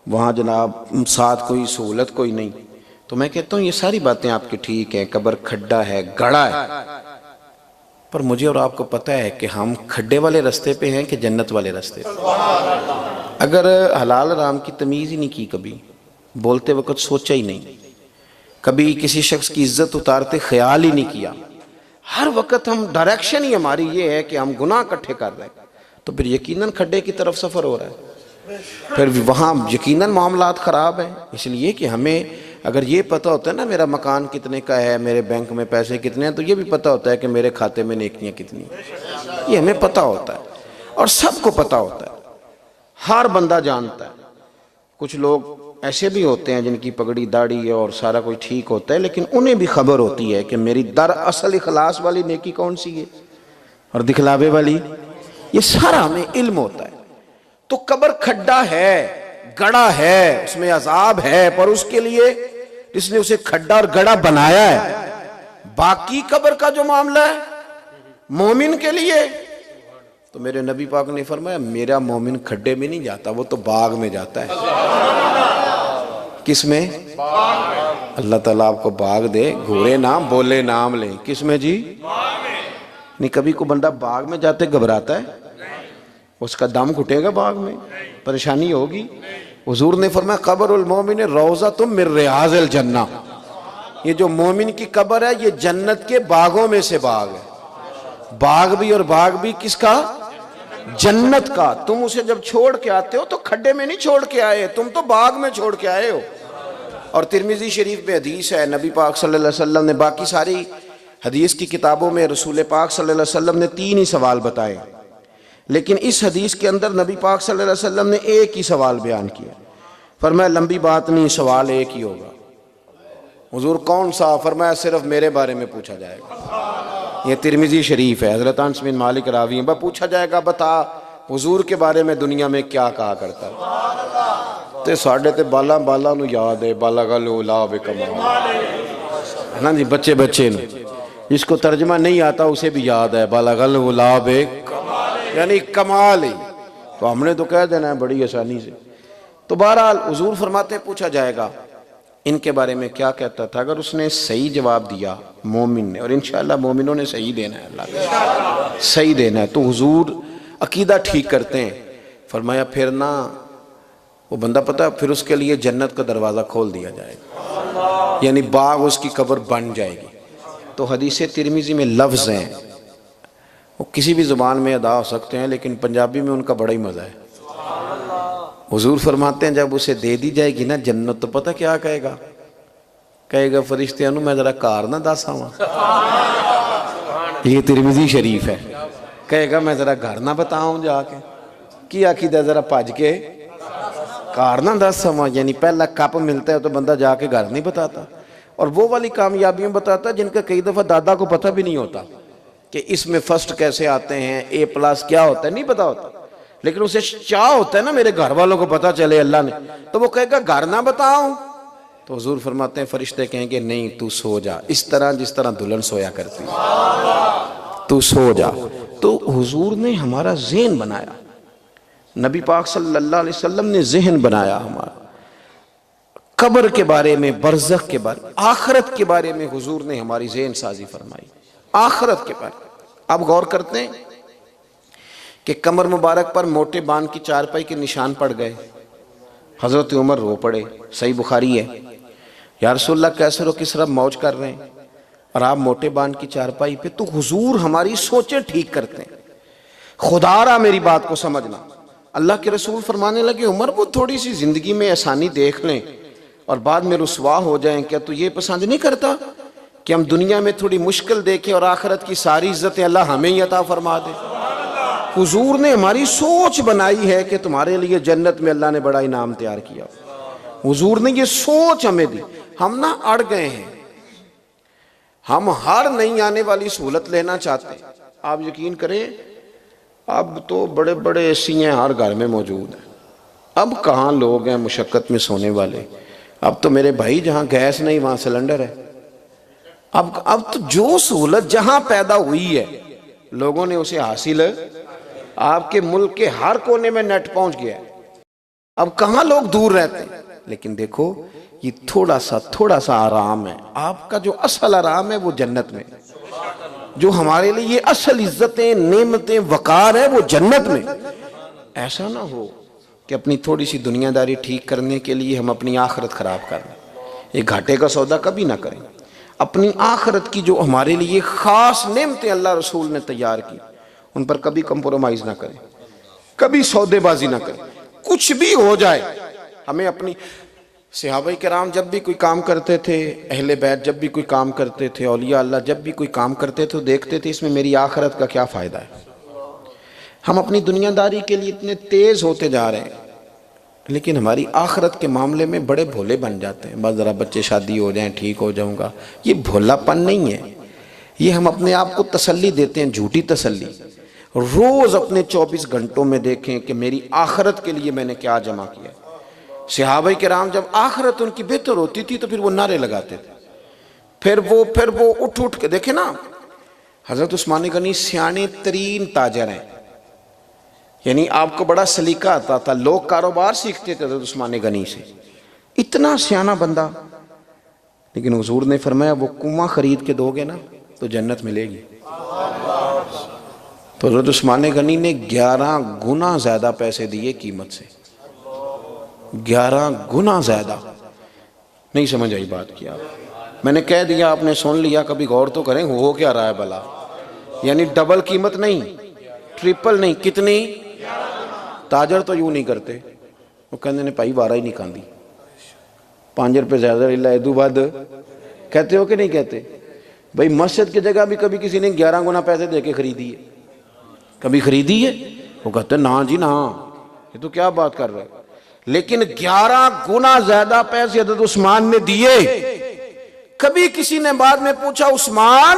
وہاں، جناب ساتھ کوئی سہولت کوئی نہیں۔ تو میں کہتا ہوں یہ ساری باتیں آپ کی ٹھیک ہیں، قبر کھڈا ہے، گڑا ہے، پر مجھے اور آپ کو پتہ ہے کہ ہم کھڈے والے رستے پہ ہیں کہ جنت والے رستے پہ۔ اگر حلال حرام کی تمیز ہی نہیں کی، کبھی بولتے وقت سوچا ہی نہیں، کبھی کسی شخص کی عزت اتارتے خیال ہی نہیں کیا، ہر وقت ہم ڈائریکشن ہی ہماری یہ ہے کہ ہم گناہ اکٹھے کر رہے ہیں، تو پھر یقیناً کھڈے کی طرف سفر ہو رہا ہے، پھر وہاں یقیناً معاملات خراب ہیں۔ اس لیے کہ ہمیں اگر یہ پتہ ہوتا ہے نا میرا مکان کتنے کا ہے، میرے بینک میں پیسے کتنے ہیں، تو یہ بھی پتہ ہوتا ہے کہ میرے کھاتے میں نیکیاں کتنی ہیں، یہ ہمیں پتہ ہوتا ہے، اور سب کو پتہ ہوتا ہے، ہر بندہ جانتا ہے۔ کچھ لوگ ایسے بھی ہوتے ہیں جن کی پگڑی داڑھی ہے اور سارا کوئی ٹھیک ہوتا ہے، لیکن انہیں بھی خبر ہوتی ہے کہ میری در اصل اخلاص والی نیکی کون سی ہے اور دکھلاوے والی، یہ سارا ہمیں علم ہوتا ہے۔ تو قبر کھڈا ہے، گڑا ہے، اس میں عذاب ہے، پر اس کے لیے جس نے اسے کھڈا اور گڑا بنایا ہے، باقی قبر کا جو معاملہ ہے مومن کے لیے، تو میرے نبی پاک نے فرمایا میرا مومن کھڈے میں نہیں جاتا، وہ تو باغ میں جاتا ہے۔ کس میں؟ اللہ تعالیٰ آپ کو باغ دے، گھورے نام بولے نام لیں، کس میں جی؟ نہیں کبھی کو بندہ باغ میں جاتے گھبراتا ہے؟ اس کا دم گھٹے گا باغ میں، پریشانی ہوگی۔ حضور نے فرمایا قبر المومن روضۃ من ریاض الجنہ، یہ جو مومن کی قبر ہے یہ جنت کے باغوں میں سے باغ ہے، باغ بھی اور باغ بھی کس کا؟ جنت کا۔ تم اسے جب چھوڑ کے آتے ہو تو کھڈے میں نہیں چھوڑ کے آئے، تم تو باغ میں چھوڑ کے آئے ہو۔ اور ترمذی شریف میں حدیث ہے، نبی پاک صلی اللہ علیہ وسلم نے، باقی ساری حدیث کی کتابوں میں رسول پاک صلی اللہ علیہ وسلم نے 3 ہی سوال بتائے، لیکن اس حدیث کے اندر نبی پاک صلی اللہ علیہ وسلم نے ایک ہی سوال بیان کیا، فرمایا لمبی بات نہیں، سوال ایک ہی ہوگا۔ حضور کون سا؟ فرمایا صرف میرے بارے میں پوچھا جائے گا۔ یہ ترمذی شریف ہے، حضرت انس بن مالک راوی ہیں، پوچھا جائے گا بتا حضور کے بارے میں دنیا میں کیا کہا کرتا ہے؟ تے ساڑھے تے بالا بالا نو یاد ہے، بالا گلو لا بے کمال، نا جی بچے بچے نو، جس کو ترجمہ نہیں آتا اسے بھی یاد ہے، بالا گلو لا بے یعنی کمال ہی، تو ہم نے تو کہہ دینا ہے بڑی آسانی سے۔ تو بہرحال حضور فرماتے ہیں پوچھا جائے گا ان کے بارے میں کیا کہتا تھا، اگر اس نے صحیح جواب دیا مومن نے، اور انشاءاللہ مومنوں نے صحیح دینا ہے، اللہ کا صحیح دینا ہے، تو حضور عقیدہ ٹھیک کرتے ہیں، فرمایا پھر نہ وہ بندہ پتہ پھر اس کے لیے جنت کا دروازہ کھول دیا جائے گا، یعنی باغ اس کی قبر بن جائے گی۔ تو حدیث ترمذی میں لفظ ہیں، وہ کسی بھی زبان میں ادا ہو سکتے ہیں، لیکن پنجابی میں ان کا بڑا ہی مزہ ہے۔ حضور فرماتے ہیں جب اسے دے دی جائے گی نا جنت، تو پتہ کیا کہے گا؟ کہے گا فرشتیاں نو میں ذرا کار نہ دس آواں، یہ ترمذی شریف ہے، کہے گا میں ذرا گھر نہ بتاؤں جا کے، کی عقیدہ ذرا پاج کے کارنا 10 سوا، یعنی پہلا کپ ملتا ہے تو بندہ جا کے گھر نہیں بتاتا، اور وہ والی کامیابیاں بتاتا جن کا کئی دفعہ دادا کو پتہ بھی نہیں ہوتا کہ اس میں فرسٹ کیسے آتے ہیں، A+ کیا ہوتا ہے، نہیں پتا ہوتا، لیکن اسے چاہ ہوتا ہے نا میرے گھر والوں کو پتا چلے اللہ نے، تو وہ کہے گا گھر نہ بتاؤں، تو حضور فرماتے ہیں فرشتے کہیں گے نہیں تو سو جا، اس طرح جس طرح دلہن سویا کرتی ہے، تو سو جا۔ تو حضور نے ہمارا ذہن بنایا، نبی پاک صلی اللہ علیہ وسلم نے ذہن بنایا ہمارا، قبر کے بارے میں، برزخ کے بارے میں، آخرت کے بارے میں حضور نے ہماری ذہن سازی فرمائی، آخرت کے بارے میں۔ اب غور کرتے ہیں کہ کمر مبارک پر موٹے بان کی چارپائی کے نشان پڑ گئے، حضرت عمر رو پڑے، صحیح بخاری ہے، یا رسول اللہ کیسر و کسرا موج کر رہے ہیں اور آپ موٹے بان کی چارپائی پہ، تو حضور ہماری سوچیں ٹھیک کرتے ہیں۔ خدا را میری بات کو سمجھنا، اللہ کے رسول فرمانے لگے عمر وہ تھوڑی سی زندگی میں آسانی دیکھ لیں اور بعد میں رسوا ہو جائیں، کیا تو یہ پسند نہیں کرتا کہ ہم دنیا میں تھوڑی مشکل دیکھیں اور آخرت کی ساری عزتیں اللہ ہمیں ہی عطا فرما دے؟ حضور نے ہماری سوچ بنائی ہے کہ تمہارے لیے جنت میں اللہ نے بڑا انعام تیار کیا، حضور نے یہ سوچ ہمیں دی، ہم نہ اڑ گئے ہیں، ہم ہر نئی آنے والی سہولت لینا چاہتے ہیں۔ آپ یقین کریں اب تو بڑے بڑے اے سی ہیں ہر گھر میں موجود ہیں، اب کہاں لوگ ہیں مشقت میں سونے والے، اب تو میرے بھائی جہاں گیس نہیں وہاں سلنڈر ہے، اب تو جو سہولت جہاں پیدا ہوئی ہے لوگوں نے اسے حاصل، آپ کے ملک کے ہر کونے میں نیٹ پہنچ گیا ہے، اب کہاں لوگ دور رہتے ہیں۔ لیکن دیکھو یہ تھوڑا سا آرام ہے، آپ کا جو اصل آرام ہے وہ جنت میں، جو ہمارے لیے یہ اصل عزتیں، نعمتیں، وقار ہے وہ جنت میں۔ ایسا نہ ہو کہ اپنی تھوڑی سی دنیا داری ٹھیک کرنے کے لیے ہم اپنی آخرت خراب کر لیں، یہ گھاٹے کا سودا کبھی نہ کریں۔ اپنی آخرت کی جو ہمارے لیے خاص نعمتیں اللہ رسول نے تیار کی ان پر کبھی کمپرومائز نہ کریں، کبھی سودے بازی نہ کریں، کچھ بھی ہو جائے ہمیں اپنی۔ صحابہ کرام جب بھی کوئی کام کرتے تھے، اہل بیت جب بھی کوئی کام کرتے تھے، اولیاء اللہ جب بھی کوئی کام کرتے تھے، دیکھتے تھے اس میں میری آخرت کا کیا فائدہ ہے۔ ہم اپنی دنیا داری کے لیے اتنے تیز ہوتے جا رہے ہیں لیکن ہماری آخرت کے معاملے میں بڑے بھولے بن جاتے ہیں، بس ذرا بچے شادی ہو جائیں ٹھیک ہو جاؤں گا، یہ بھولا پن نہیں ہے، یہ ہم اپنے آپ کو تسلی دیتے ہیں، جھوٹی تسلی۔ روز اپنے 24 گھنٹوں میں دیکھیں کہ میری آخرت کے لیے میں نے کیا جمع کیا۔ صحابہ کرام جب آخرت ان کی بہتر ہوتی تھی تو پھر وہ نعرے لگاتے تھے، پھر وہ اٹھ کے دیکھیں نا، حضرت عثمان غنی سیانے ترین تاجر ہیں، یعنی آپ کو بڑا سلیقہ آتا تھا، لوگ کاروبار سیکھتے تھے حضرت عثمان غنی سے، اتنا سیانہ بندہ، لیکن حضور نے فرمایا وہ کنواں خرید کے دو گے نا تو جنت ملے گی۔ تو حضرت عثمان غنی نے 11 گنا زیادہ پیسے دیے قیمت سے، 11 گنا زیادہ۔ نہیں سمجھ آئی بات کیا؟ میں نے کہہ دیا آپ نے سن لیا، کبھی غور تو کریں ہو کیا رہا ہے بھلا، یعنی ڈبل قیمت نہیں، ٹرپل نہیں، کتنی؟ تاجر تو یوں نہیں کرتے، وہ کہنے نے پائی 12 ہی نہیں کھاندی، 5 روپے زیادہ اللہ ادو بعد، کہتے ہو کہ نہیں کہتے؟ بھائی مسجد کی جگہ بھی کبھی کسی نے 11 گنا پیسے دے کے خریدی ہے، کبھی خریدی ہے؟ وہ کہتے ہیں نا جی نا، یہ تو کیا بات کر رہے ہیں، لیکن 11 گنا زیادہ پیسے حضرت عثمان نے دیے۔ کبھی کسی نے بعد میں پوچھا عثمان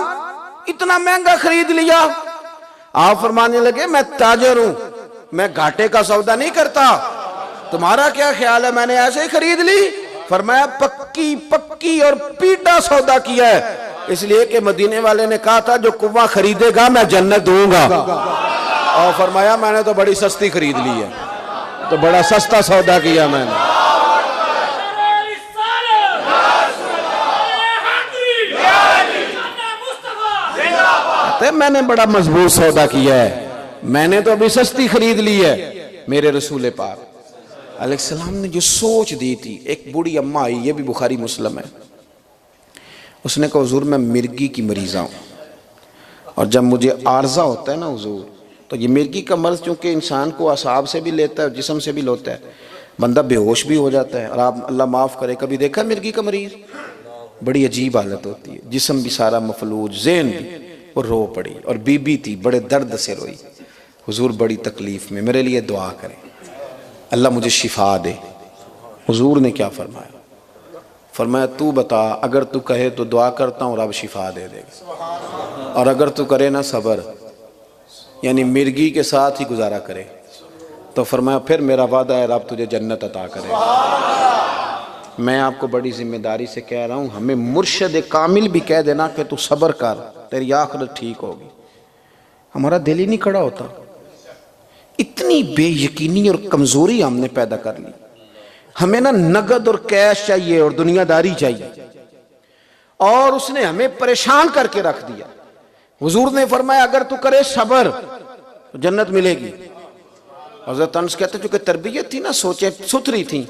اتنا مہنگا خرید لیا؟ آپ فرمانے لگے میں تاجر ہوں، میں گھاٹے کا سودا نہیں کرتا، تمہارا کیا خیال ہے میں نے ایسے ہی خرید لی؟ فرمایا پکی اور پیٹا سودا کیا ہے، اس لیے کہ مدینے والے نے کہا تھا جو کنواں خریدے گا میں جنت دوں گا، اور فرمایا میں نے تو بڑی سستی خرید لی ہے، تو بڑا سستا سودا کیا میں نے۔ میں نے بڑا مضبوط سودا کیا ہے، میں نے تو ابھی سستی خرید لی ہے۔ میرے رسول پاک علیہ السلام نے جو سوچ دی تھی، ایک بوڑھی اماں آئی، یہ بھی بخاری مسلم ہے، اس نے کہا حضور میں مرگی کی مریضہ ہوں، اور جب مجھے عارضہ ہوتا ہے نا حضور، تو یہ مرگی کا مرض چونکہ انسان کو اعصاب سے بھی لیتا ہے، جسم سے بھی لیتا ہے، بندہ بے ہوش بھی ہو جاتا ہے، اور آپ اللہ معاف کرے کبھی دیکھا مرگی کا مریض؟ بڑی عجیب حالت ہوتی ہے، جسم بھی سارا مفلوج، ذہن بھی، اور رو پڑی، اور بی بی تھی بڑے درد سے روئی، حضور بڑی تکلیف میں، میرے لیے دعا کریں اللہ مجھے شفا دے۔ حضور نے کیا فرمایا؟ فرمایا تو بتا، اگر تو کہے تو دعا کرتا ہوں رب شفا دے دے گا، اور اگر تو کرے نا صبر، یعنی مرگی کے ساتھ ہی گزارا کرے، تو فرمایا پھر میرا وعدہ ہے رب تجھے جنت عطا کرے۔ میں آپ کو بڑی ذمہ داری سے کہہ رہا ہوں، ہمیں مرشد کامل بھی کہہ دینا کہ تو صبر کر، تیری آخرت ٹھیک ہوگی، ہمارا دل ہی نہیں کھڑا ہوتا۔ اتنی بے یقینی اور کمزوری ہم نے پیدا کر لی۔ ہمیں نا نقد اور کیش چاہیے اور دنیا داری چاہیے، اور اس نے ہمیں پریشان کر کے رکھ دیا۔ حضور نے فرمایا اگر تو کرے صبر تو جنت ملے گی۔ حضرت انس کہتے ہیں چونکہ تربیت تھی نا، سوچیں ستھری تھیں،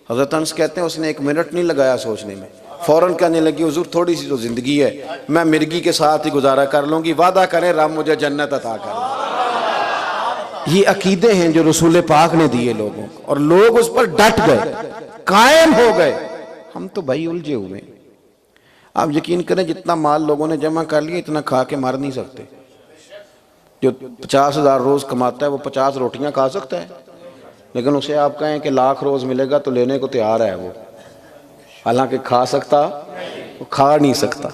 حضرت انس کہتے ہیں اس نے 1 منٹ نہیں لگایا سوچنے میں، فوراً کہنے لگی حضور تھوڑی سی تو زندگی ہے، میں مرگی کے ساتھ ہی گزارا کر لوں گی، وعدہ کریں رب مجھے جنت عطا کر دے۔ یہ عقیدے ہیں جو رسول پاک نے دیے لوگوں کو، اور لوگ اس پر ڈٹ گئے، قائم ہو گئے۔ ہم تو بھائی الجھے ہوئے ہیں۔ آپ یقین کریں جتنا مال لوگوں نے جمع کر لیا اتنا کھا کے مار نہیں سکتے۔ جو 50,000 روز کماتا ہے وہ 50 روٹیاں کھا سکتا ہے، لیکن اسے آپ کہیں کہ 1,00,000 روز ملے گا تو لینے کو تیار ہے وہ، حالانکہ کھا سکتا، وہ کھا نہیں سکتا۔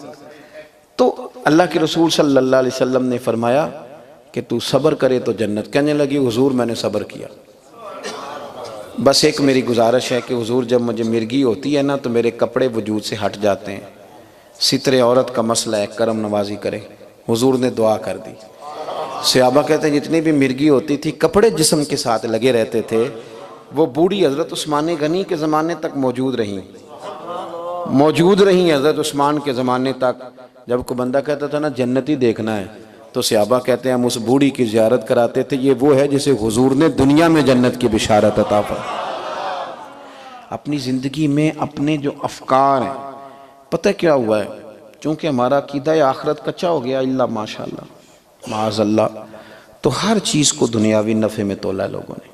تو اللہ کے رسول صلی اللہ علیہ وسلم نے فرمایا کہ تو صبر کرے تو جنت۔ کہنے لگی حضور میں نے صبر کیا، بس ایک میری گزارش ہے کہ حضور جب مجھے مرگی ہوتی ہے نا تو میرے کپڑے وجود سے ہٹ جاتے ہیں، ستر عورت کا مسئلہ ہے، کرم نوازی کرے۔ حضور نے دعا کر دی۔ صحابہ کہتے ہیں جتنی بھی مرگی ہوتی تھی کپڑے جسم کے ساتھ لگے رہتے تھے، وہ بوڑھی حضرت عثمان غنی کے زمانے تک موجود رہیں حضرت عثمان کے زمانے تک۔ جب کوئی بندہ کہتا تھا نا جنتی دیکھنا ہے تو صحابہ کہتے ہیں ہم اس بوڑھی کی زیارت کراتے تھے، یہ وہ ہے جسے حضور نے دنیا میں جنت کی بشارت عطا فرمائی۔ اپنی زندگی میں اپنے جو افکار ہیں، پتہ کیا ہوا ہے، چونکہ ہمارا عقیدہ آخرت کچا ہو گیا، اللہ ماشاءاللہ معاذ اللہ، تو ہر چیز کو دنیاوی نفع میں تولا لوگوں نے۔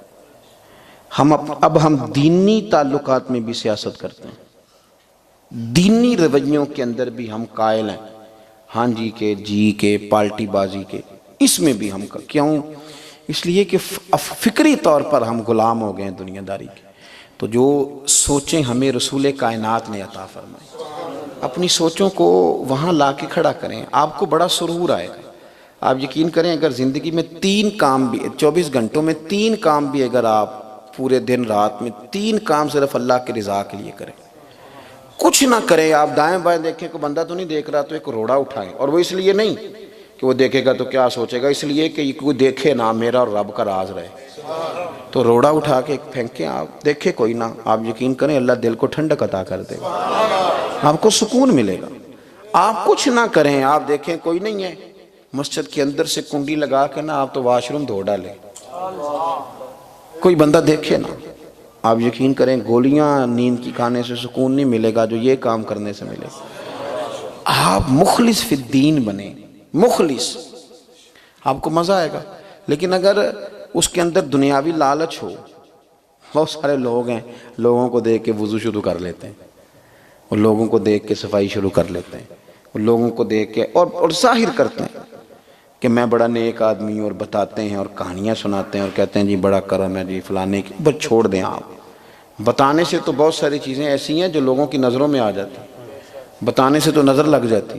اب ہم دینی تعلقات میں بھی سیاست کرتے ہیں، دینی رویوں کے اندر بھی ہم قائل ہیں، ہاں جی کے جی کے پارٹی بازی کے، اس میں بھی ہم کیوں؟ اس لیے کہ فکری طور پر ہم غلام ہو گئے ہیں دنیا داری کے۔ تو جو سوچیں ہمیں رسول کائنات نے عطا فرمائی، اپنی سوچوں کو وہاں لا کے کھڑا کریں، آپ کو بڑا سرور آئے گا۔ آپ یقین کریں اگر زندگی میں 3 کام بھی 24 گھنٹوں میں 3 کام بھی اگر آپ پورے دن رات میں 3 کام صرف اللہ کے رضا کے لیے کریں، کچھ نہ کریں، آپ دائیں بائیں دیکھیں کوئی بندہ تو نہیں دیکھ رہا تو ایک روڑا اٹھائیں، اور وہ اس لیے نہیں کہ وہ دیکھے گا تو کیا سوچے گا، اس لیے کہ کوئی دیکھے نہ، میرا اور رب کا راز رہے، تو روڑا اٹھا کے پھینکیں، آپ دیکھے کوئی نہ، آپ یقین کریں اللہ دل کو ٹھنڈک عطا کر دے گا، آپ کو سکون ملے گا۔ آپ کچھ نہ کریں، آپ دیکھیں کوئی نہیں ہے، مسجد کے اندر سے کنڈی لگا کے نا آپ تو واش روم دھو ڈالیں، کوئی بندہ دیکھے نا، آپ یقین کریں گولیاں نیند کی کھانے سے سکون نہیں ملے گا جو یہ کام کرنے سے ملے گا۔ آپ مخلص فی الدین بنیں، مخلص، آپ کو مزہ آئے گا۔ لیکن اگر اس کے اندر دنیاوی لالچ ہو، بہت سارے لوگ ہیں لوگوں کو دیکھ کے وضو شروع کر لیتے ہیں، اور لوگوں کو دیکھ کے صفائی شروع کر لیتے ہیں، اور لوگوں کو دیکھ کے اور ظاہر کرتے ہیں کہ میں بڑا نیک آدمی، اور بتاتے ہیں اور کہانیاں سناتے ہیں اور کہتے ہیں جی بڑا کرم ہے جی فلانے کی، بس چھوڑ دیں آپ۔ بتانے سے تو بہت ساری چیزیں ایسی ہیں جو لوگوں کی نظروں میں آ جاتی، بتانے سے تو نظر لگ جاتی،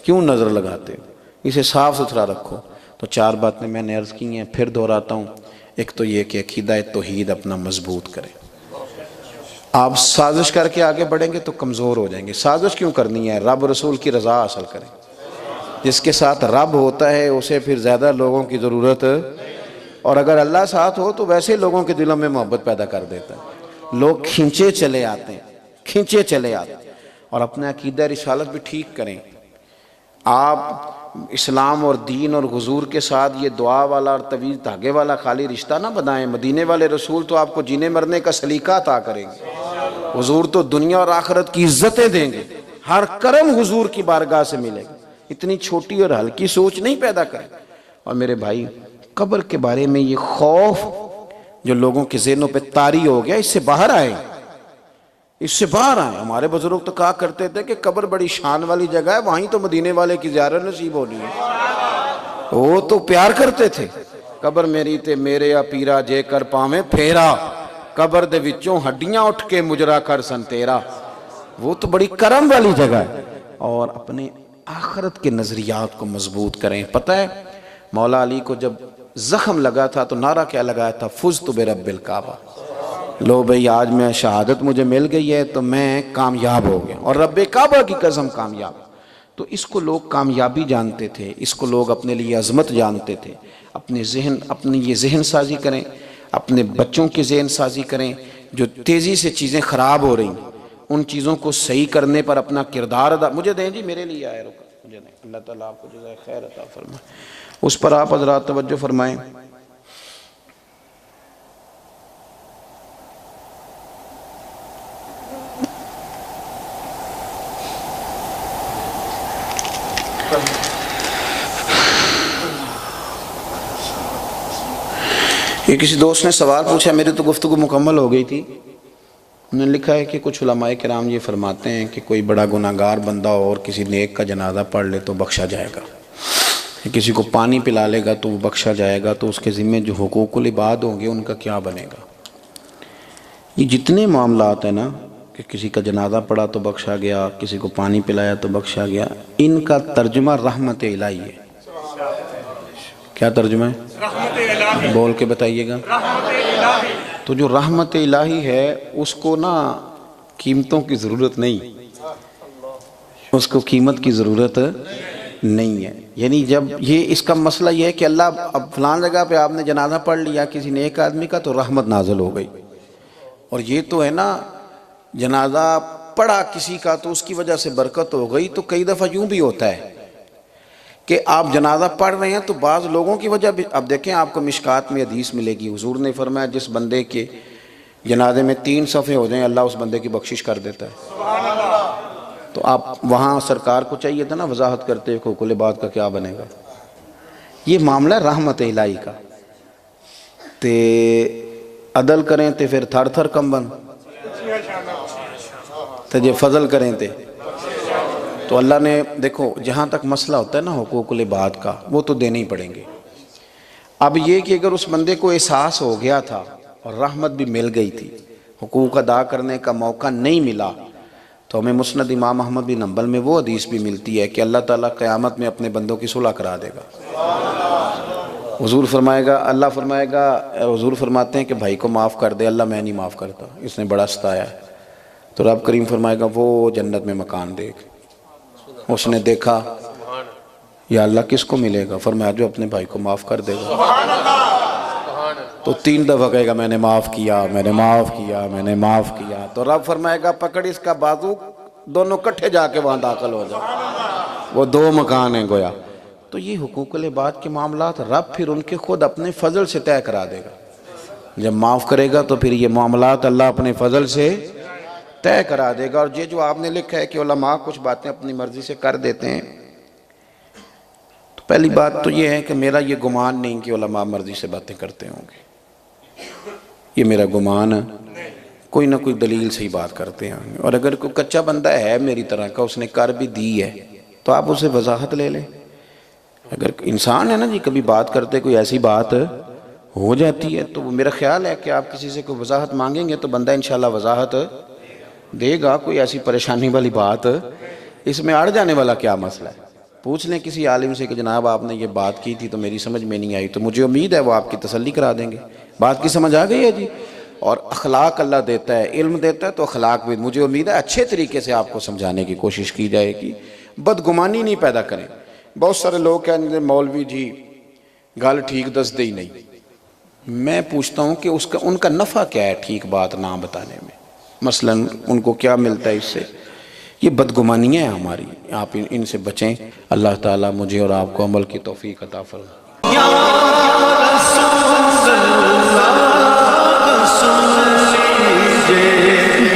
کیوں نظر لگاتے ہو؟ اسے صاف ستھرا رکھو۔ تو 4 باتیں میں نے عرض کی ہیں، پھر دہراتا ہوں۔ ایک تو یہ کہ عقیدہ توحید اپنا مضبوط کریں۔ آپ سازش کر کے آگے بڑھیں گے تو کمزور ہو جائیں گے۔ سازش کیوں کرنی ہے؟ رب رسول کی رضا حاصل کریں۔ جس کے ساتھ رب ہوتا ہے اسے پھر زیادہ لوگوں کی ضرورت، اور اگر اللہ ساتھ ہو تو ویسے لوگوں کے دلوں میں محبت پیدا کر دیتا ہے، لوگ کھینچے چلے آتے ہیں۔ اور اپنا عقیدہ رسالت بھی ٹھیک کریں۔ آپ اسلام اور دین اور حضور کے ساتھ یہ دعا والا اور طویل دھاگے والا خالی رشتہ نہ بنائیں۔ مدینے والے رسول تو آپ کو جینے مرنے کا سلیقہ عطا کریں گے، حضور تو دنیا اور آخرت کی عزتیں دیں گے، ہر کرم حضور کی بارگاہ سے ملے گا۔ اتنی چھوٹی اور ہلکی سوچ نہیں پیدا کریں۔ اور میرے بھائی، قبر کے بارے میں یہ خوف جو لوگوں کے ذہنوں پہ طاری ہو گیا، اس سے باہر آئیں، اس سے باہر آئیں۔ ہمارے بزرگ تو کہا کرتے تھے کہ قبر بڑی شان والی جگہ ہے، وہیں تو مدینے والے کی زیارت نصیب ہونی ہے۔ وہ تو پیار کرتے تھے، قبر میری تے میرے یا پیرا جے کر پاویں پھیرا، قبر دے وچوں ہڈیاں اٹھ کے مجرا کر سن تیرا، وہ تو بڑی کرم والی جگہ ہے۔ اور اپنے آخرت کے نظریات کو مضبوط کریں۔ پتہ ہے مولا علی کو جب زخم لگا تھا تو نعرہ کیا لگایا تھا؟ فزت برب الکعبہ، لو بھئی آج میں شہادت مجھے مل گئی ہے تو میں کامیاب ہو گیا، اور رب کعبہ کی قسم کامیاب۔ تو اس کو لوگ کامیابی جانتے تھے، اس کو لوگ اپنے لیے عظمت جانتے تھے۔ اپنی یہ ذہن سازی کریں، اپنے بچوں کی ذہن سازی کریں، جو تیزی سے چیزیں خراب ہو رہی ہیں ان چیزوں کو صحیح کرنے پر اپنا کردار ادا۔ مجھے دیں جی، میرے لیے آئے رکا، مجھے دیں، اللہ تعالیٰ آپ کو جزائے خیر عطا فرمائے۔ اس پر آپ حضرات توجہ فرمائیں۔ یہ کسی دوست نے سوال پوچھا، میری تو گفتگو مکمل ہو گئی تھی۔ انہوں نے لکھا ہے کہ کچھ علماء کرام یہ فرماتے ہیں کہ کوئی بڑا گناہگار بندہ ہو اور کسی نیک کا جنازہ پڑھ لے تو بخشا جائے گا، کسی کو پانی پلا لے گا تو وہ بخشا جائے گا، تو اس کے ذمہ جو حقوق العباد ہوں گے ان کا کیا بنے گا؟ یہ جتنے معاملات ہیں نا کہ کسی کا جنازہ پڑھا تو بخشا گیا، کسی کو پانی پلایا تو بخشا گیا، ان کا ترجمہ رحمت الہی ہے۔ کیا ترجمہ ہے؟ بول کے بتائیے گا۔ تو جو رحمت الہی ہے اس کو نا قیمتوں کی ضرورت نہیں، اس کو قیمت کی ضرورت نہیں ہے۔ یعنی جب یہ اس کا مسئلہ یہ ہے کہ اللہ اب فلان جگہ پہ آپ نے جنازہ پڑھ لیا کسی نیک آدمی کا تو رحمت نازل ہو گئی، اور یہ تو ہے نا جنازہ پڑھا کسی کا تو اس کی وجہ سے برکت ہو گئی۔ تو کئی دفعہ یوں بھی ہوتا ہے کہ آپ جنازہ پڑھ رہے ہیں تو بعض لوگوں کی وجہ بھی، اب دیکھیں آپ کو مشکات میں حدیث ملے گی، حضور نے فرمایا جس بندے کے جنازے میں 3 صفحے ہو جائیں اللہ اس بندے کی بخشش کر دیتا ہے۔ تو آپ وہاں سرکار کو چاہیے تھا نا وضاحت کرتے کو کل بات کا کیا بنے گا۔ یہ معاملہ رحمت الہی کا تے عدل کریں تے پھر تھر تھر کمبن تے جے فضل کریں تے تو اللہ نے دیکھو جہاں تک مسئلہ ہوتا ہے نا حقوق العباد کا وہ تو دینے ہی پڑیں گے۔ اب یہ کہ اگر اس بندے کو احساس ہو گیا تھا اور رحمت بھی مل گئی تھی، حقوق ادا کرنے کا موقع نہیں ملا، تو ہمیں مسند امام احمد بن حنبل میں وہ حدیث بھی ملتی ہے کہ اللہ تعالیٰ قیامت میں اپنے بندوں کی صلح کرا دے گا۔ حضور فرمائے گا، اللہ فرمائے گا، حضور فرماتے ہیں کہ بھائی کو معاف کر دے، اللہ میں نہیں معاف کرتا، اس نے بڑا ستایا ہے۔ تو رب کریم فرمائے گا وہ جنت میں مکان دیکھ۔ اس نے دیکھا یا اللہ کس کو ملے گا؟ فرمایا جو اپنے بھائی کو معاف کر دے گا۔ تو 3 دفعہ کہے گا میں نے معاف کیا، میں نے معاف کیا، میں نے معاف کیا۔ تو رب فرمائے گا پکڑ اس کا بازو، دونوں کٹھے جا کے وہاں داخل ہو جاؤ، وہ 2 مکان ہیں گویا۔ تو یہ حقوق العباد کے معاملات رب پھر ان کے خود اپنے فضل سے طے کرا دے گا۔ جب معاف کرے گا تو پھر یہ معاملات اللہ اپنے فضل سے طے کرا دے گا۔ اور یہ جو آپ نے لکھا ہے کہ علماء کچھ باتیں اپنی مرضی سے کر دیتے ہیں، تو پہلی بات تو یہ ہے کہ میرا یہ گمان نہیں کہ علماء مرضی سے باتیں کرتے ہوں گے، یہ میرا گمان ہے، کوئی نہ کوئی دلیل سے ہی بات کرتے ہیں۔ اور اگر کوئی کچا بندہ ہے میری طرح کا، اس نے کر بھی دی ہے، تو آپ اسے وضاحت لے لیں۔ اگر انسان ہے نا جی کبھی بات کرتے کوئی ایسی بات ہو جاتی ہے تو میرا خیال ہے کہ آپ کسی سے کوئی وضاحت مانگیں گے تو بندہ انشاءاللہ وضاحت دے گا۔ کوئی ایسی پریشانی والی بات، اس میں اڑ جانے والا کیا مسئلہ ہے؟ پوچھ لیں کسی عالم سے کہ جناب آپ نے یہ بات کی تھی تو میری سمجھ میں نہیں آئی، تو مجھے امید ہے وہ آپ کی تسلی کرا دیں گے۔ بات کی سمجھ آ گئی ہے جی؟ اور اخلاق اللہ دیتا ہے، علم دیتا ہے تو اخلاق بھی، مجھے امید ہے اچھے طریقے سے آپ کو سمجھانے کی کوشش کی جائے گی، بدگمانی نہیں پیدا کریں۔ بہت سارے لوگ کہیں گے مولوی جی گل ٹھیک دس دے ہی نہیں۔ میں پوچھتا ہوں کہ ان کا نفع کیا ہے ٹھیک بات نہ بتانے میں؟ مثلا ان کو کیا ملتا ہے اس سے؟ یہ بدگمانیاں ہیں ہماری، آپ ان سے بچیں۔ اللہ تعالیٰ مجھے اور آپ کو عمل کی توفیق عطا فرمائے۔ یا رسول اللہ سن لیجیے